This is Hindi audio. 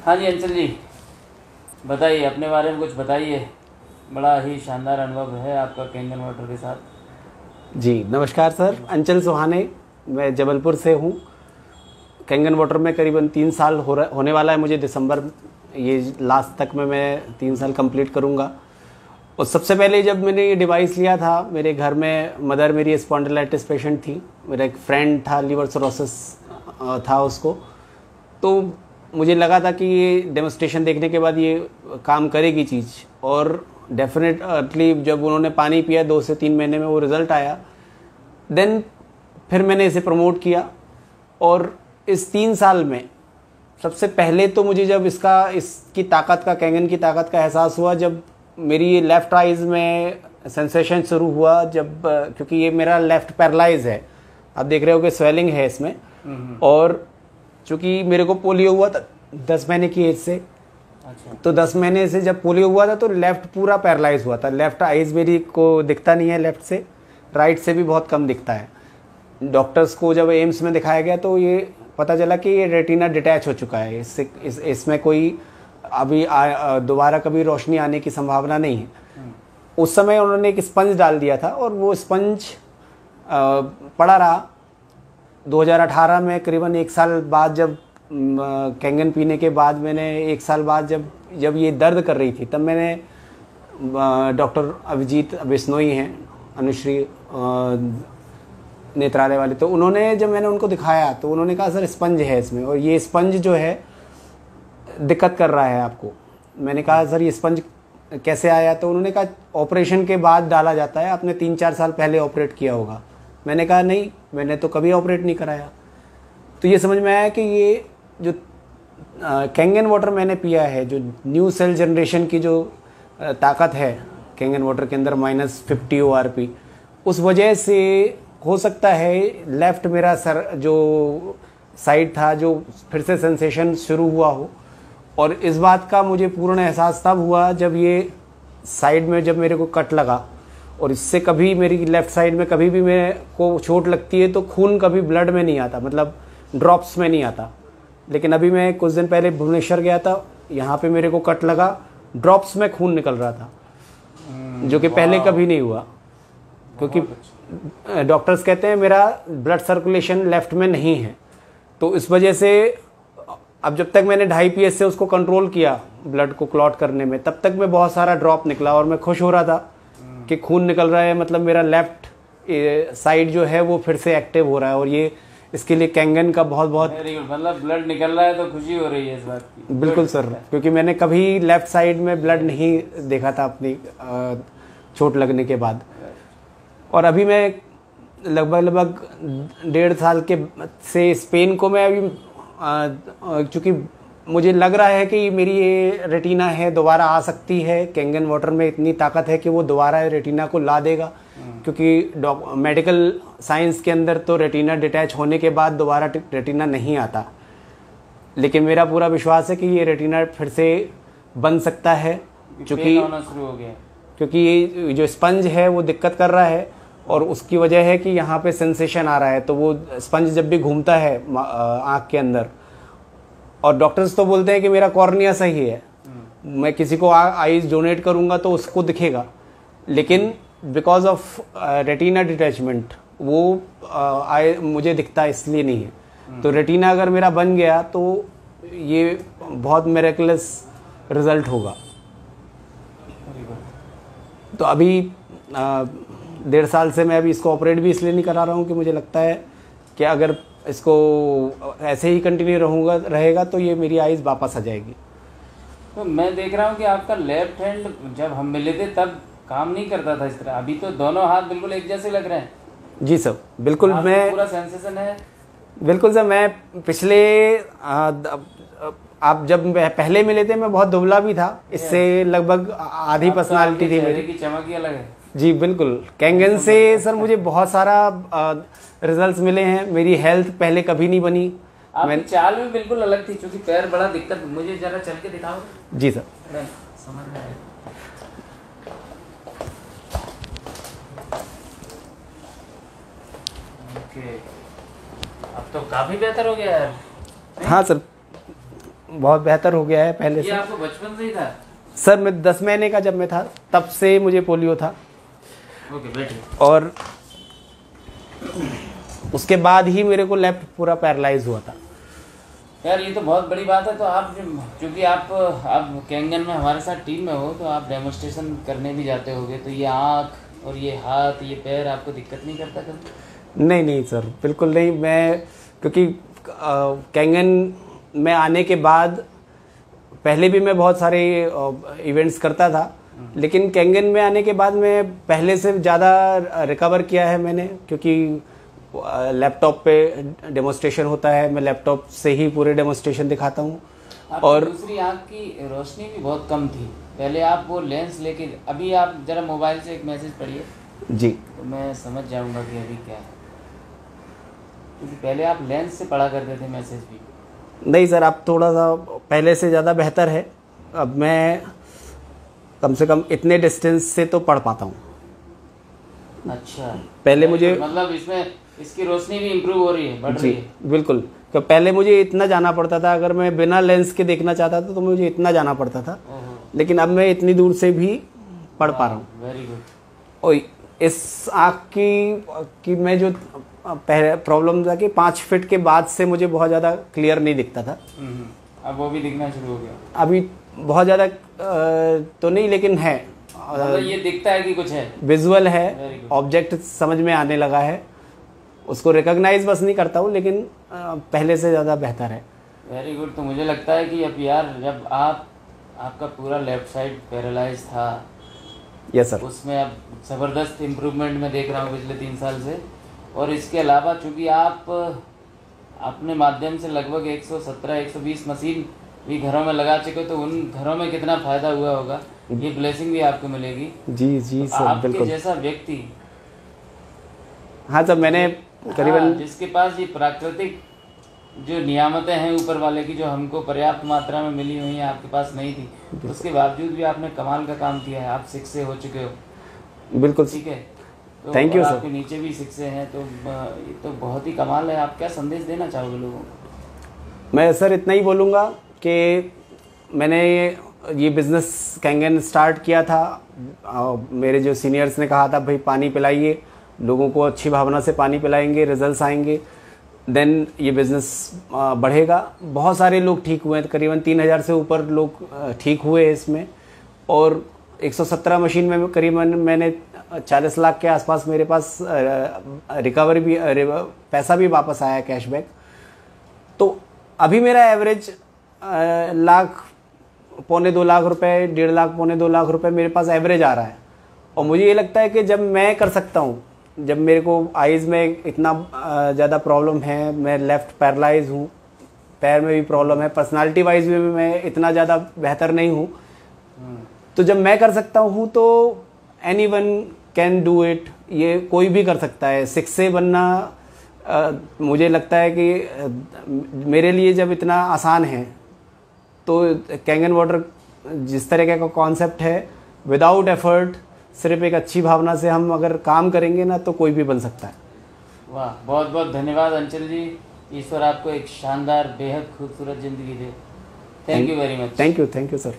हाँ जी अंचल जी, बताइए अपने बारे में कुछ बताइए। बड़ा ही शानदार अनुभव है आपका कैंगन वाटर के साथ। जी नमस्कार सर, अंचल सुहाने, मैं जबलपुर से हूँ। कैंगन वाटर में करीबन 3 साल होने वाला है मुझे। दिसंबर ये लास्ट तक में मैं 3 साल कंप्लीट करूँगा। और सबसे पहले जब मैंने ये डिवाइस लिया था, मेरे घर में मदर मेरी स्पॉन्डिलाइटिस पेशेंट थी। मेरा एक फ्रेंड था, लीवर सिरोसिस था उसको। तो मुझे लगा था कि ये डेमोस्ट्रेशन देखने के बाद ये काम करेगी चीज़। और डेफिनेटली जब उन्होंने पानी पिया 2 से 3 महीने में वो रिज़ल्ट आया। देन फिर मैंने इसे प्रमोट किया। और इस 3 साल में सबसे पहले तो मुझे जब इसकी ताकत का, कैंगन की ताकत का एहसास हुआ, जब मेरी ये लेफ़्ट आइज़ में सेंसेशन शुरू हुआ, जब क्योंकि ये मेरा लेफ़्ट पैरालाइज है, आप देख रहे हो कि स्वेलिंग है इसमें। और चूँकि मेरे को पोलियो हुआ था 10 महीने की एज से। अच्छा। तो 10 महीने से जब पोलियो हुआ था तो लेफ़्ट पूरा पैरालाइज हुआ था। लेफ़्ट आइज़ मेरी को दिखता नहीं है लेफ़्ट से, राइट से भी बहुत कम दिखता है। डॉक्टर्स को जब एम्स में दिखाया गया तो ये पता चला कि ये रेटिना डिटैच हो चुका है। इसमें कोई अभी दोबारा कभी रोशनी आने की संभावना नहीं है। उस समय उन्होंने एक स्पंज डाल दिया था और वो स्पंज पड़ा रहा। 2018 में करीबन 1 साल बाद, जब कैंगन पीने के बाद मैंने 1 साल बाद जब ये दर्द कर रही थी, तब मैंने डॉक्टर अभिजीत बिश्नोई हैं, अनुश्री नेत्रालय वाले, तो उन्होंने जब मैंने उनको दिखाया तो उन्होंने कहा सर स्पंज है इसमें, और ये स्पंज जो है दिक्कत कर रहा है आपको। मैंने कहा सर ये स्पंज कैसे आया? तो उन्होंने कहा ऑपरेशन के बाद डाला जाता है, आपने 3-4 साल पहले ऑपरेट किया होगा। मैंने कहा नहीं, मैंने तो कभी ऑपरेट नहीं कराया। तो ये समझ में आया कि ये जो कैंगन वाटर मैंने पिया है, जो न्यू सेल जनरेशन की जो ताकत है कैंगन वाटर के अंदर -50 ORP, उस वजह से हो सकता है लेफ़्ट मेरा सर जो साइड था, जो फिर से सेंसेशन शुरू हुआ हो। और इस बात का मुझे पूर्ण एहसास तब हुआ जब ये साइड में जब मेरे को कट लगा। और इससे कभी मेरी लेफ़्ट साइड में कभी भी मेरे को चोट लगती है तो खून कभी ब्लड में नहीं आता, मतलब ड्रॉप्स में नहीं आता। लेकिन अभी मैं कुछ दिन पहले भुवनेश्वर गया था, यहाँ पे मेरे को कट लगा, ड्रॉप्स में खून निकल रहा था, जो कि पहले कभी नहीं हुआ। क्योंकि डॉक्टर्स कहते हैं मेरा ब्लड सर्कुलेशन लेफ़्ट में नहीं है। तो इस वजह से अब जब तक मैंने 2.5 PS से उसको कंट्रोल किया ब्लड को क्लॉट करने में, तब तक मैं बहुत सारा ड्रॉप निकला और मैं खुश हो रहा था कि खून निकल रहा है, मतलब मेरा लेफ़्ट साइड जो है वो फिर से एक्टिव हो रहा है। और ये इसके लिए कैंगन का बहुत मतलब ब्लड निकल रहा है तो खुशी हो रही है इस बात की। बिल्कुल सर, क्योंकि मैंने कभी लेफ़्ट साइड में ब्लड नहीं देखा था अपनी चोट लगने के बाद। और अभी मैं लगभग 1.5 साल के से स्पेन को मैं अभी चूँकि मुझे लग रहा है कि मेरी ये रेटिना है दोबारा आ सकती है। कैंगन वाटर में इतनी ताकत है कि वो दोबारा रेटिना को ला देगा। क्योंकि मेडिकल साइंस के अंदर तो रेटिना डिटैच होने के बाद दोबारा रेटिना नहीं आता। लेकिन मेरा पूरा विश्वास है कि ये रेटिना फिर से बन सकता है, क्योंकि ये जो स्पंज है वो दिक्कत कर रहा है। और उसकी वजह है कि यहाँ पे सेंसेशन आ रहा है, तो वो स्पंज जब भी घूमता है आँख के अंदर, और डॉक्टर्स तो बोलते हैं कि मेरा कॉर्निया सही है, मैं किसी को आईज डोनेट करूँगा तो उसको दिखेगा। लेकिन बिकॉज ऑफ रेटिना डिटैचमेंट वो मुझे दिखता इसलिए नहीं है। तो रेटिना अगर मेरा बन गया तो ये बहुत मिरेकलस रिजल्ट होगा। तो अभी 1.5 साल से मैं अभी इसको ऑपरेट भी इसलिए नहीं करा रहा हूँ कि मुझे लगता है कि अगर इसको ऐसे ही कंटिन्यू रहेगा तो ये मेरी आइज़ वापस आ जाएगी। तो मैं देख रहा हूँ कि आपका लेफ्ट हैंड जब हम मिले थे तब काम नहीं करता था इस तरह, अभी तो दोनों हाथ बिल्कुल एक जैसे लग रहे हैं। जी सर, बिल्कुल। मैं पूरा सेंसेशन है। बिल्कुल सर, मैं पिछले आप जब पहले मिले थे मैं बहुत दुबला भी था, इससे लगभग आधी पर्सनालिटी थी मेरी। की चमक ही अलग है। जी बिल्कुल। कैंगन से सर मुझे बहुत सारा रिजल्ट्स मिले हैं। मेरी हेल्थ पहले कभी नहीं बनी। आपकी चाल में बिल्कुल अलग थी, क्योंकि पैर बड़ा दिक्कत। मुझे जरा चल के दिखाओ। जी सर। समझ में आया। ओके, अब तो काफी बेहतर हो गया यार। हाँ सर, बहुत बेहतर हो गया है पहले ये से। आपको बचपन से ही था? सर मैं 10 महीने का जब मैं था तब से मुझे पोलियो था, ओके बैठिए। और उसके बाद ही मेरे को लेफ्ट पूरा पैरालाइज हुआ था। यार ये तो बहुत बड़ी बात है। तो आप क्योंकि आप कैंगन में हमारे साथ टीम में हो, तो आप डेमोन्स्ट्रेशन करने भी जाते होगे, तो ये आँख और ये हाथ ये पैर आपको दिक्कत नहीं करता कभी? नहीं सर, बिल्कुल नहीं। मैं क्योंकि कैंगन में आने के बाद पहले भी मैं बहुत सारे इवेंट्स करता था, लेकिन कैंगन में आने के बाद मैं पहले से ज़्यादा रिकवर किया है मैंने, क्योंकि लैपटॉप पे डेमोन्स्ट्रेशन होता है, मैं लैपटॉप से ही पूरे डेमोन्स्ट्रेशन दिखाता हूँ। और दूसरी आँख की रोशनी भी बहुत कम थी पहले, आप वो लेंस लेके, अभी आप जरा मोबाइल से एक मैसेज पढ़िए जी, तो मैं समझ जाऊंगा कि अभी क्या है, क्योंकि पहले आप लेंस से पढ़ा करते थे मैसेज भी। नहीं सर, अब थोड़ा सा पहले से ज़्यादा बेहतर है। अब मैं कम से कम इतने डिस्टेंस से तो पढ़ पाता हूँ। अच्छा, पहले मुझे मतलब इसमें इसकी रोशनी भी इम्प्रूव हो रही है, बढ़ जी रही है। बिल्कुल। तो पहले मुझे इतना जाना पड़ता था, अगर मैं बिना लेंस के देखना चाहता था तो मुझे इतना जाना पड़ता था, लेकिन अब मैं इतनी दूर से भी पढ़ पा रहा हूँ। Very good. और इस आँख की मैं जो पहले प्रॉब्लम था कि 5 फीट के बाद से मुझे बहुत ज़्यादा क्लियर नहीं दिखता था, अब वो भी दिखना शुरू हो गया। अभी बहुत ज़्यादा तो नहीं, लेकिन है, मतलब ये दिखता है कि कुछ है, विजुअल है, Very good. ऑब्जेक्ट समझ में आने लगा है, उसको रिकॉग्नाइज बस नहीं करता हूँ, लेकिन पहले से ज़्यादा बेहतर है। Very good. तो मुझे लगता है कि अब यार, जब आपका पूरा लेफ्ट साइड पैरालाइज था, यस सर, उसमें अब ज़बरदस्त इम्प्रूवमेंट मैं देख रहा हूँ पिछले 3 साल से। और इसके अलावा चूँकि आप अपने माध्यम से लगभग 117-120 मशीन भी घरों में लगा चुके, तो उन घरों में कितना फ़ायदा हुआ होगा, ये ब्लेसिंग भी आपको मिलेगी। जी जी सर, आपके बिल्कुल। जैसा व्यक्ति, हाँ सर, मैंने करीबन जिसके पास ये प्राकृतिक जो नियामतें हैं ऊपर वाले की, जो हमको पर्याप्त मात्रा में मिली हुई हैं, आपके पास नहीं थी, उसके बावजूद भी आपने कमाल का काम किया है। आप 6 से हो चुके हो, बिल्कुल, ठीक है, तो थैंक यू और सर। आपके नीचे भी 6 से हैं, तो ये तो बहुत ही कमाल है। आप क्या संदेश देना चाहोगे लोगों को? मैं सर इतना ही बोलूँगा कि मैंने ये बिज़नेस कैंगन स्टार्ट किया था, मेरे जो सीनियर्स ने कहा था भाई पानी पिलाइए लोगों को, अच्छी भावना से पानी पिलाएंगे, रिजल्ट्स आएंगे, देन ये बिज़नेस बढ़ेगा। बहुत सारे लोग ठीक हुए, करीबन 3000 से ऊपर लोग ठीक हुए इसमें, और 117 मशीन में करीबन मैंने 40 लाख के आसपास मेरे पास रिकवरी भी, पैसा भी वापस आया, कैशबैक। तो अभी मेरा एवरेज लाख, 1.25 लाख रुपए, 1.5 लाख, 1.25 लाख रुपए मेरे पास एवरेज आ रहा है। और मुझे ये लगता है कि जब मैं कर सकता हूँ, जब मेरे को आइज़ में इतना ज़्यादा प्रॉब्लम है, मैं लेफ़्ट पैरालाइज हूँ, पैर में भी प्रॉब्लम है, पर्सनालिटी वाइज भी मैं इतना ज़्यादा बेहतर नहीं हूँ, तो जब मैं कर सकता हूँ तो एनीवन कैन डू इट, ये कोई भी कर सकता है। 6 से बनना मुझे लगता है कि मेरे लिए जब इतना आसान है, तो कैंगन वाटर जिस तरीके का कॉन्सेप्ट है, विदाउट एफर्ट, सिर्फ एक अच्छी भावना से हम अगर काम करेंगे ना, तो कोई भी बन सकता है। वाह, बहुत बहुत धन्यवाद अंचल जी। ईश्वर आपको एक शानदार, बेहद खूबसूरत ज़िंदगी दे। Thank you very much. Thank you sir.